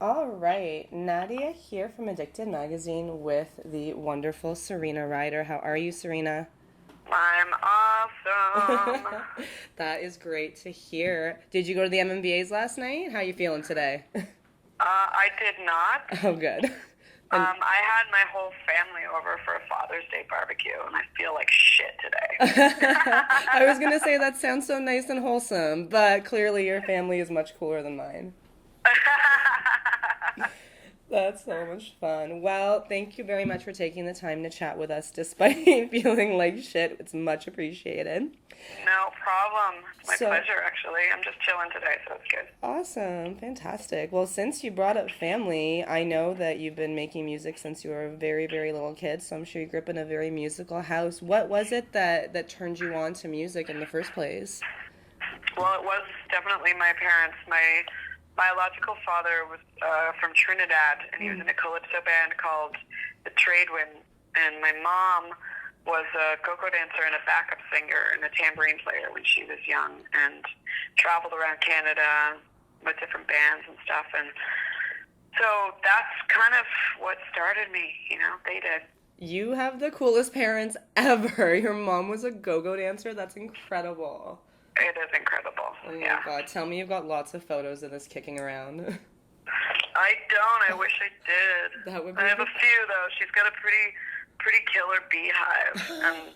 All right, Nadia here from Addicted Magazine with the wonderful Serena Ryder. How are you, Serena? I'm awesome. That is great to hear. Did you go to the MMVAs last night? How are you feeling today? I did not. Oh, good. And I had my whole family over for a Father's Day barbecue, and I feel like shit today. I was gonna say that sounds so nice and wholesome, but clearly your family is much cooler than mine. That's so much fun. Well, thank you very much for taking the time to chat with us despite feeling like shit. It's much appreciated. No problem. It's my So, pleasure, actually. I'm just chilling today, so it's good. awesome. Fantastic. Well, since you brought up family, I know that you've been making music since you were a very, very little kid, so I'm sure you grew up in a very musical house. What was it that turned you on to music in the first place? Well, it was definitely my parents. My biological father was from Trinidad, and he was Mm. in a calypso band called the Tradewind. And my mom was a go-go dancer and a backup singer and a tambourine player when she was young, and traveled around Canada with different bands and stuff. And so that's kind of what started me. They did. You have the coolest parents ever. Your mom was a go-go dancer. That's incredible. It is incredible. Oh my Yeah. God. Tell me you've got lots of photos of this kicking around. I don't. I wish I did. That would I be have a few though. She's got a pretty killer beehive, and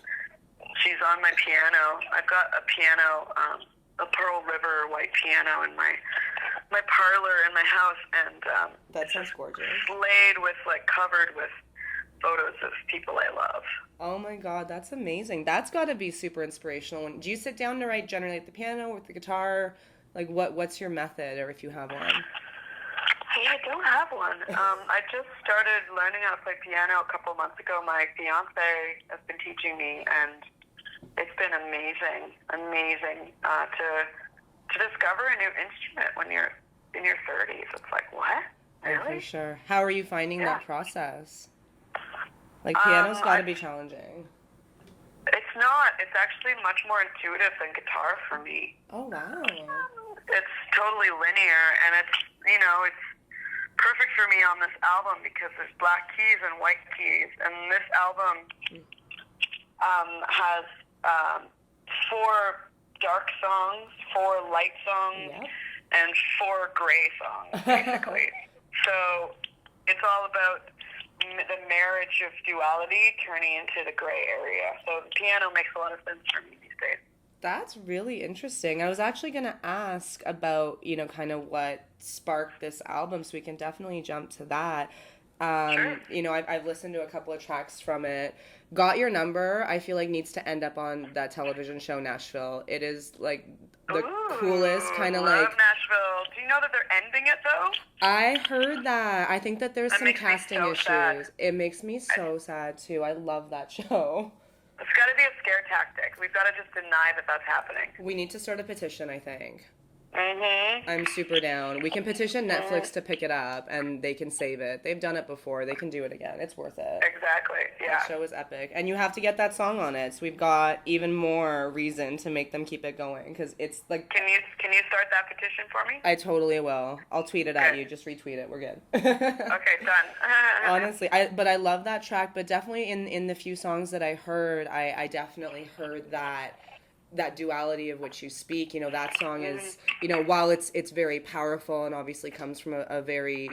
she's on my piano. I've got a piano, a Pearl River white piano in my parlor in my house, and That it's sounds just gorgeous. slayed with covered with photos of people I love. Oh my God, that's amazing. That's got to be super inspirational. Do you sit down to write generally at the piano with the guitar? Like what's your method or if you have one? Hey, I don't have one. I just started learning how to play piano a couple months ago. My fiance has been teaching me, and it's been amazing, amazing to discover a new instrument when you're in your 30s. It's like, what? Oh, for Really? sure. How are you finding Yeah. that process? Like piano's got I to be challenging. It's not. It's actually much more intuitive than guitar for me. Oh wow. It's totally linear, and it's perfect for me on this album because there's black keys and white keys, and this album has four dark songs, four light songs, and four gray songs, Yep. basically. So it's all about the marriage of duality turning into the gray area. So the piano makes a lot of sense for me these days. That's really interesting. I was actually going to ask about, kind of what sparked this album, so we can definitely jump to that. Sure. I've listened to a couple of tracks from it. Got Your Number, I feel like needs to end up on that television show Nashville. It is like the coolest Ooh, kind of love like. Nashville. Do you know that they're ending it though? I heard that. I think that there's That some makes me casting so sad. issues. It makes me so sad too. I love that show. It's got to be a scare tactic. We've got to just deny that that's happening. We need to start a petition, I think. Mm-hmm. I'm super down. We can petition Netflix to pick it up and they can save it. They've done it before. They can do it again. It's worth it. Exactly. That Yeah. show is epic. And you have to get that song on it. So we've got even more reason to make them keep it going because it's like Can you start that petition for me? I totally will. I'll tweet it at Good. you. Just retweet it. We're good. Okay, done. Honestly, I love that track, but definitely in the few songs that I heard, I definitely heard that duality of which you speak. That song is, while it's very powerful and obviously comes from a very,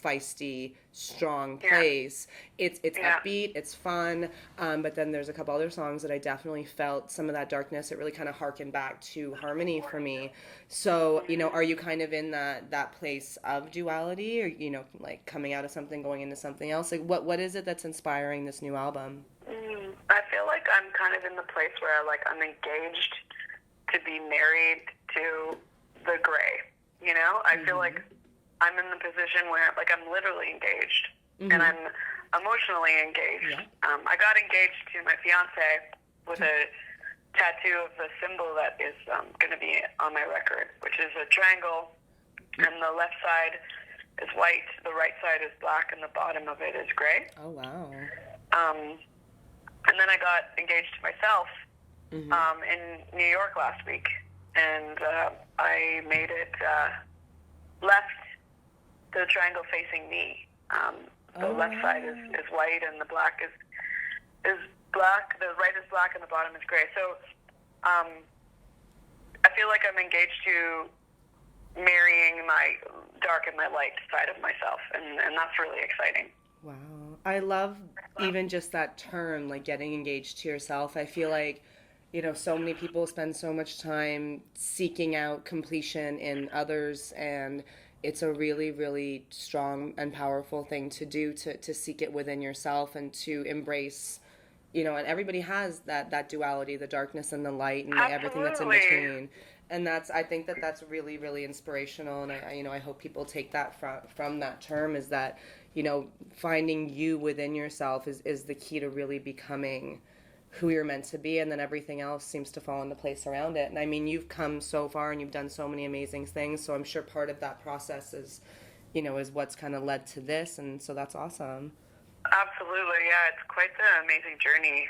feisty, strong Yeah. place. It's Yeah. upbeat, it's fun, but then there's a couple other songs that I definitely felt some of that darkness. It really kind of harkened back to harmony for me. So, are you kind of in that place of duality, or like coming out of something, going into something else? Like, what is it that's inspiring this new album? I feel like I'm kind of in the place where I'm engaged to be married to the gray. I feel like I'm in the position where I'm literally engaged, and I'm emotionally engaged. Yeah. I got engaged to my fiance with a tattoo of the symbol that is going to be on my record, which is a triangle, and the left side is white, the right side is black, and the bottom of it is gray. Oh wow. And then I got engaged to myself Mm-hmm. in New York last week, and I made it left the triangle facing me. The left side is white and the black is black. The right is black and the bottom is gray. So I feel like I'm engaged to marrying my dark and my light side of myself, and that's really exciting. Wow. I love even just that term, like getting engaged to yourself. I feel like, so many people spend so much time seeking out completion in others, and it's a really, really strong and powerful thing to do, to seek it within yourself and to embrace, and everybody has that duality, the darkness and the light and everything that's in between. And I think that's really, really inspirational. And I hope people take that from that term, is that, finding you within yourself is the key to really becoming who you're meant to be, and then everything else seems to fall into place around it. And I mean, you've come so far and you've done so many amazing things, so I'm sure part of that process is what's kind of led to this, and so that's awesome. Absolutely, yeah, it's quite the amazing journey.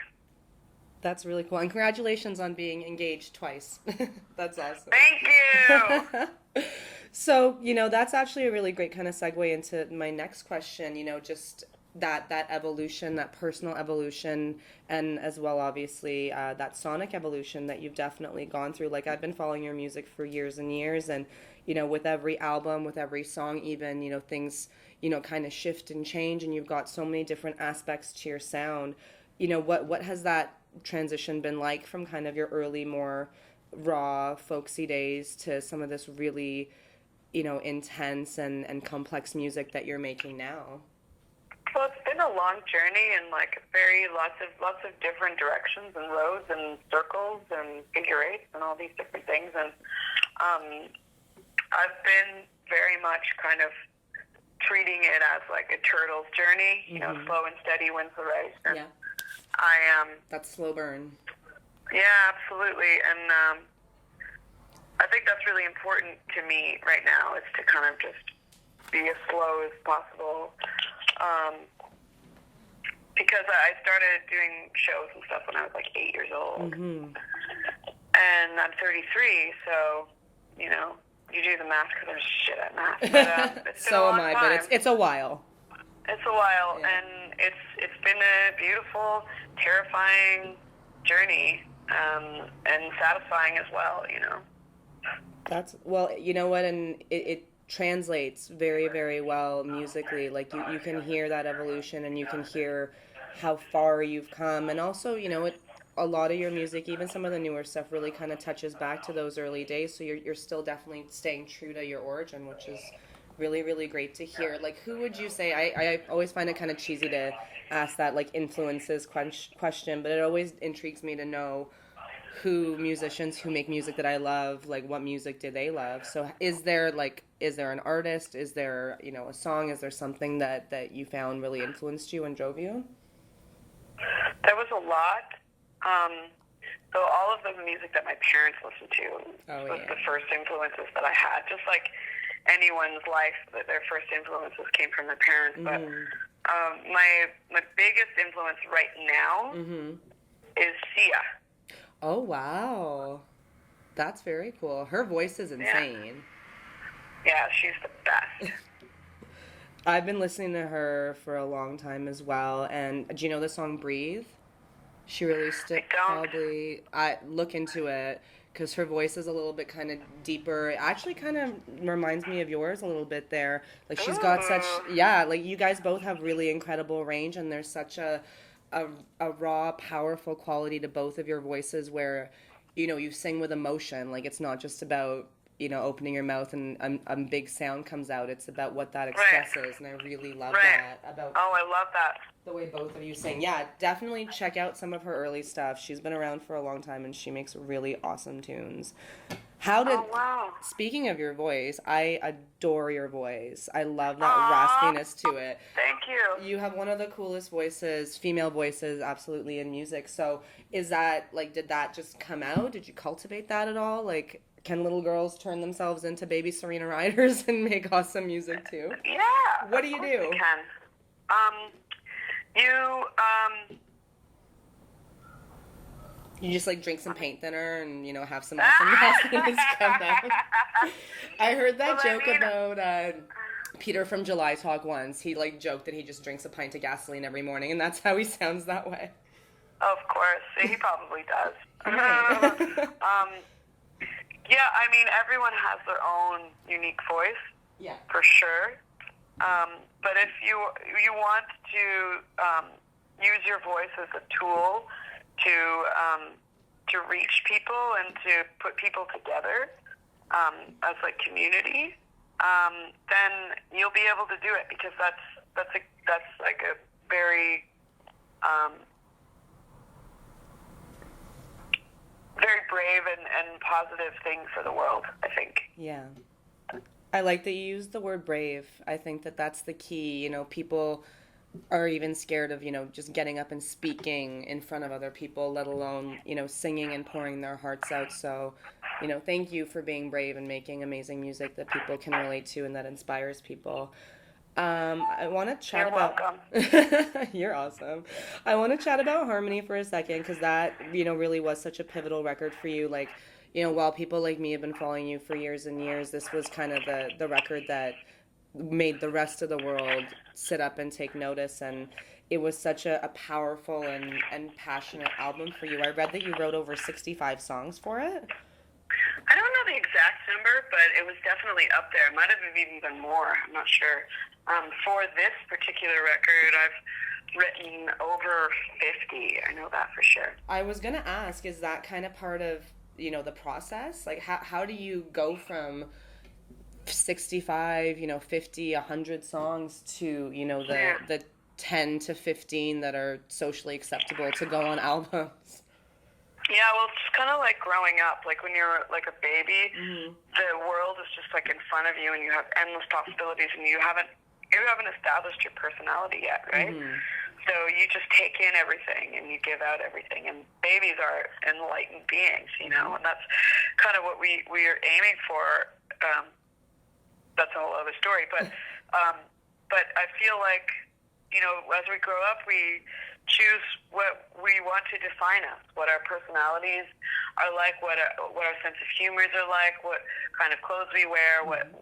That's really cool, and congratulations on being engaged twice. That's awesome. Thank you! So, that's actually a really great kind of segue into my next question, just that evolution, that personal evolution, and as well, obviously, that sonic evolution that you've definitely gone through. Like, I've been following your music for years and years, and, with every album, with every song even, things, kind of shift and change, and you've got so many different aspects to your sound. What has that transition been like from kind of your early, more raw, folksy days to some of this really, intense and complex music that you're making now? Well, it's been a long journey and like lots of different directions and roads and circles and figure eights and all these different things. And I've been very much kind of treating it as like a turtle's journey, slow and steady wins the race. And yeah. That's slow burn. Yeah, absolutely. And I think that's really important to me right now, is to kind of just be as slow as possible. Because I started doing shows and stuff when I was like 8 years old. Mm-hmm. And I'm 33, so, you do the math because I'm shit at math. But, it's been so a long am I, time. but it's a while. It's a while, yeah. And it's been a beautiful, terrifying journey, and satisfying as well, That's, well, you know what, and it translates very, very well musically. Like, you can hear that evolution, and you can hear how far you've come, and also, a lot of your music, even some of the newer stuff, really kind of touches back to those early days, so you're still definitely staying true to your origin, which is really, really great to hear. Like, who would you say, I always find it kind of cheesy to ask that, like, influences question, but it always intrigues me to know who musicians who make music that I love, like, what music do they love? So is there an artist, is there, a song, is there something that you found really influenced you and drove you? There was a lot. So all of the music that my parents listened to was the first influences that I had. Just like anyone's life, that their first influences came from their parents. Mm-hmm. But my biggest influence right now is Sia. Oh, wow. That's very cool. Her voice is insane. Yeah, she's the best. I've been listening to her for a long time as well. And do you know the song Breathe? She released it probably. I look into it, because her voice is a little bit kind of deeper. It actually kind of reminds me of yours a little bit there. Like, she's got such, like, you guys both have really incredible range, and there's such a raw, powerful quality to both of your voices where, you sing with emotion. Like, it's not just about, opening your mouth and a big sound comes out. It's about what that expresses, and I really love that. I love that. The way both of you sing. Yeah, definitely check out some of her early stuff. She's been around for a long time, and she makes really awesome tunes. Speaking of your voice, I adore your voice. I love that raspiness to it. Thank you. You have one of the coolest voices, female voices, absolutely, in music. So is that, like, did that just come out? Did you cultivate that at all? Like, can little girls turn themselves into baby Serena Ryders and make awesome music too? Yeah. What do you do? They can. You just, like, drink some paint thinner and, have some awesome raspiness come out. I heard that joke about Peter from July Talk once, he like joked that he just drinks a pint of gasoline every morning, and that's how he sounds that way. Of course, he probably does. Right. Yeah, I mean, everyone has their own unique voice, Yeah. for sure. But if you want to use your voice as a tool to reach people and to put people together as like community, then you'll be able to do it, because that's like a very very brave and positive thing for the world, I think. Yeah. I like that you use the word brave. I think that that's the key. You know, people are even scared of, you know, just getting up and speaking in front of other people, let alone, you know, singing and pouring their hearts out. So, you know, thank you for being brave and making amazing music that people can relate to and that inspires people. I want to chat You're about. welcome. You're awesome. I want to chat about Harmony for a second, because that, you know, really was such a pivotal record for you. Like, you know, while people like me have been following you for years and years, this was kind of the record that made the rest of the world sit up and take notice. And it was such a powerful and passionate album for you. I read that you wrote over 65 songs for it. I don't know the exact number, but it was definitely up there. It might have even been more. I'm not sure. For this particular record, I've written over 50. I know that for sure. I was going to ask, is that kind of part of, you know, the process? Like, how do you go from 65, you know, 50, 100 songs to, you know, the 10 to 15 that are socially acceptable to go on albums? Yeah, well, it's kind of like growing up. Like when you're like a baby, the world is just like in front of you, and you have endless possibilities, and you haven't established your personality yet, right? So you just take in everything and you give out everything. And babies are enlightened beings, you know, and that's kind of what we are aiming for. That's a whole other story, but I feel like, you know, as we grow up, we choose what we want to define us, what our personalities are like, what our sense of humors are like, what kind of clothes we wear, what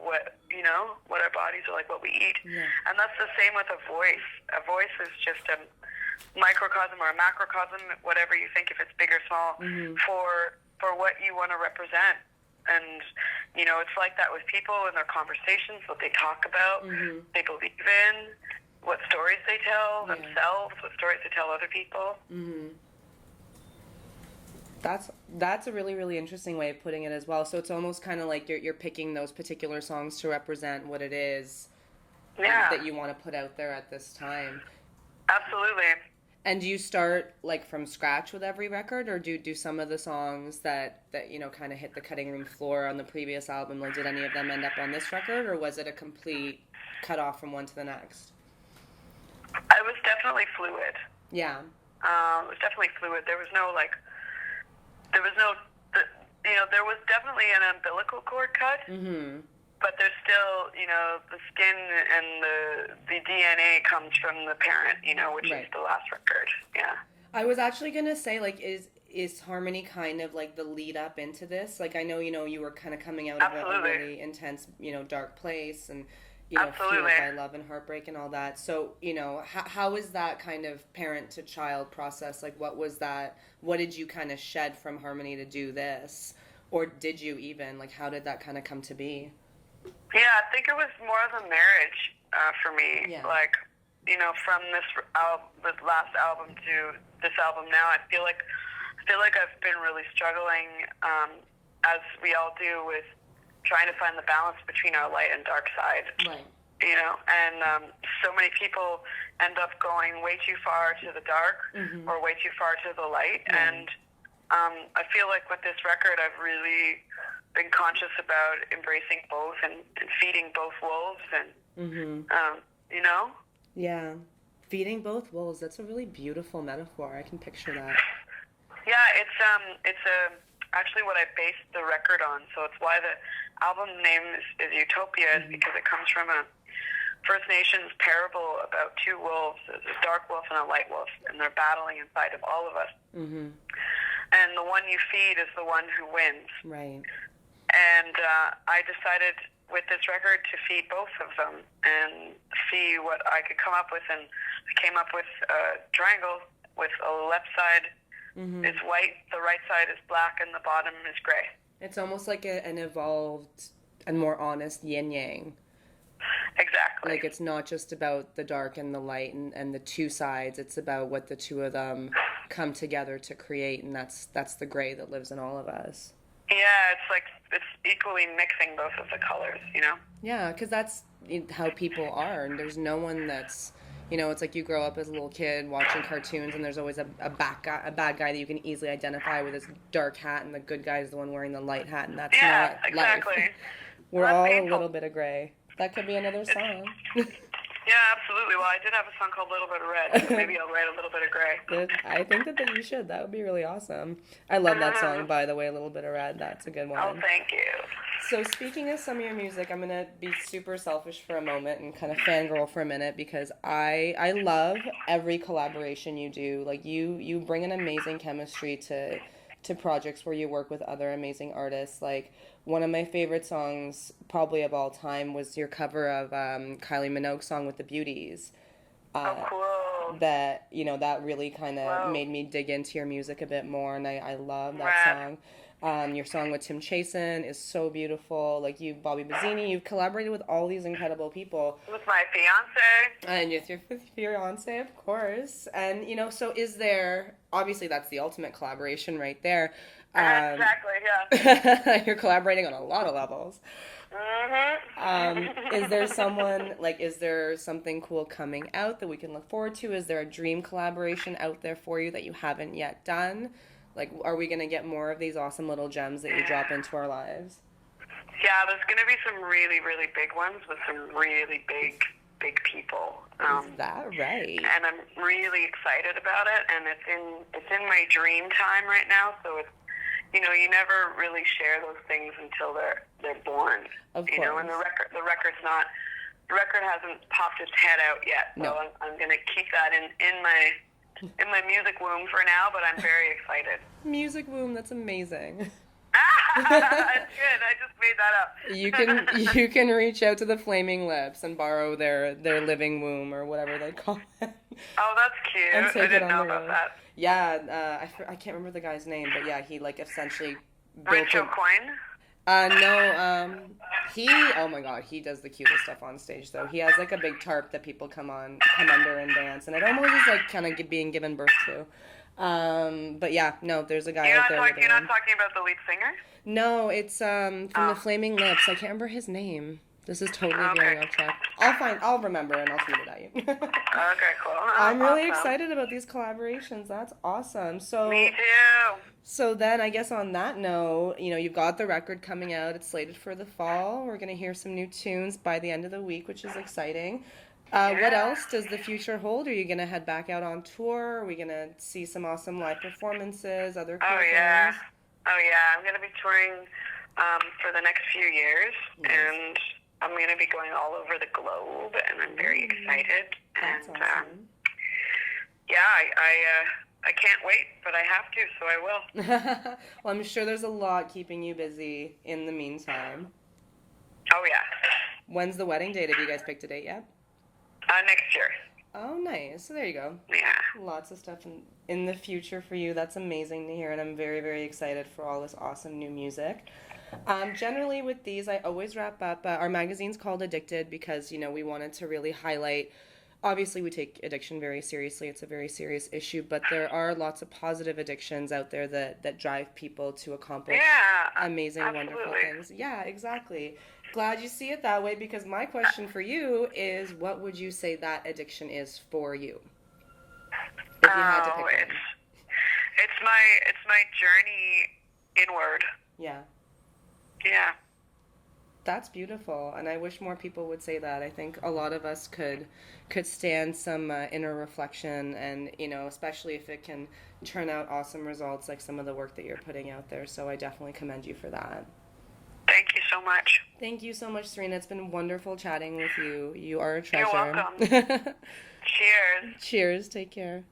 you know, what our bodies are like, what we eat. And that's the same with a voice. A voice is just a microcosm or a macrocosm, whatever you think, if it's big or small, for what you want to represent. And, you know, it's like that with people in their conversations, what they talk about, they believe in, what stories they tell themselves, what stories they tell other people. That's a really, really interesting way of putting it as well. So it's almost kind of like you're picking those particular songs to represent what it is that you want to put out there at this time. Absolutely. And do you start like from scratch with every record, or do some of the songs that you know kind of hit the cutting room floor on the previous album, like did any of them end up on this record, or was it a complete cut off from one to the next? It was definitely fluid. Yeah. It was definitely fluid. There was definitely an umbilical cord cut, but there's still, you know, the skin and the DNA comes from the parent, you know, which is the last record. Yeah. I was actually gonna say, like, is Harmony kind of like the lead up into this? Like, I know, you know, you were kind of coming out of a really intense, you know, dark place, and you know, fueled by love and heartbreak and all that. So, you know, how is that kind of parent to child process? Like, what was that? What did you kind of shed from Harmony to do this? Or did you even? Like, how did that kind of come to be? Yeah, I think it was more of a marriage for me. Yeah. Like, you know, from this last album to this album now, I feel like I've been really struggling, as we all do, with trying to find the balance between our light and dark side. Right. You know, and so many people end up going way too far to the dark or way too far to the light. And I feel like with this record, I've really been conscious about embracing both and feeding both wolves, and you know. Yeah, feeding both wolves. That's a really beautiful metaphor. I can picture that. Yeah, it's actually what I based the record on. So it's why the album name is Utopia, is because it comes from a First Nations parable about two wolves. There's a dark wolf and a light wolf, and they're battling inside of all of us. And the one you feed is the one who wins. Right. And I decided with this record to feed both of them and see what I could come up with, and I came up with a triangle with a left side is white, the right side is black, and the bottom is gray. It's almost like an evolved and more honest yin-yang. Exactly. Like, it's not just about the dark and the light and the two sides. It's about what the two of them come together to create, and that's the gray that lives in all of us. Yeah, it's like it's equally mixing both of the colors, you know? Yeah, because that's how people are, and there's no one that's, it's like you grow up as a little kid watching cartoons, and there's always a bad guy that you can easily identify with his dark hat, and the good guy is the one wearing the light hat, and that's not exactly. life. We're all painful. A little bit of gray. That could be another song. Yeah, absolutely. Well, I did have a song called Little Bit of Red, so maybe I'll write a little bit of gray. I think that you should. That would be really awesome. I love that song, by the way, A Little Bit of Red. That's a good one. Oh, thank you. So speaking of some of your music, I'm going to be super selfish for a moment and kind of fangirl for a minute, because I love every collaboration you do. Like, you bring an amazing chemistry to projects where you work with other amazing artists. Like, one of my favorite songs probably of all time was your cover of Kylie Minogue's song with the Beauties. Oh, cool. That, that really kind of made me dig into your music a bit more, and I love that song. Your song with Tim Chasen is so beautiful. Like, Bobby Bazzini, you've collaborated with all these incredible people. With my fiance. And with your fiance, of course. And, so is there, obviously that's the ultimate collaboration right there. Exactly, yeah. You're collaborating on a lot of levels. Mm-hmm. Is there something cool coming out that we can look forward to? Is there a dream collaboration out there for you that you haven't yet done? Like, are we going to get more of these awesome little gems that you drop into our lives? Yeah, there's going to be some really, really big ones with some really big people. Is that right? And I'm really excited about it, and it's in my dream time right now, so it's, you never really share those things until they're born. Of course. And the record hasn't popped its head out yet, so no. I'm going to keep that in my music womb for now, but I'm very excited. Music womb, that's amazing. That's good. I just made that up. You can reach out to the Flaming Lips and borrow their living womb or whatever they call it. Oh, that's cute. And take I didn't it on know the about road. that. Yeah, I can't remember the guy's name, but yeah, he essentially built Rachel Coyne? Oh my god, he does the cutest stuff on stage though. He has like a big tarp that people come under and dance, and it almost is like kind of being given birth to. But yeah, no, there's a guy out there. You're not talking about the lead singer? No, it's from the Flaming Lips. I can't remember his name. This is totally veering off track. I'll remember and I'll tweet it at you. Okay, cool. I'm really excited about these collaborations. That's awesome. So me too. So then I guess on that note, you've got the record coming out. It's slated for the fall. We're going to hear some new tunes by the end of the week, which is exciting. What else does the future hold? Are you going to head back out on tour? Are we going to see some awesome live performances, other cool things? Oh, yeah. I'm going to be touring for the next few years, and I'm going to be going all over the globe, and I'm very excited. That's awesome. Yeah, I can't wait, but I have to, so I will. Well, I'm sure there's a lot keeping you busy in the meantime. Oh, yeah. When's the wedding date? Have you guys picked a date yet? Next year. Oh, nice. So there you go. Yeah. Lots of stuff in the future for you. That's amazing to hear, and I'm very, very excited for all this awesome new music. Generally with these, I always wrap up. Our magazine's called Addicted because, we wanted to really highlight. Obviously, we take addiction very seriously. It's a very serious issue, but there are lots of positive addictions out there that drive people to accomplish amazing, absolutely. wonderful things. Yeah, exactly. Glad you see it that way, because my question for you is, what would you say that addiction is for you? If you had to pick one. It's my journey inward. Yeah. Yeah. That's beautiful, and I wish more people would say that. I think a lot of us could stand some inner reflection, and especially if it can turn out awesome results like some of the work that you're putting out there. So I definitely commend you for that. Thank you so much. Thank you so much, Serena. It's been wonderful chatting with you. You are a treasure. You're welcome. Cheers. Cheers. Take care.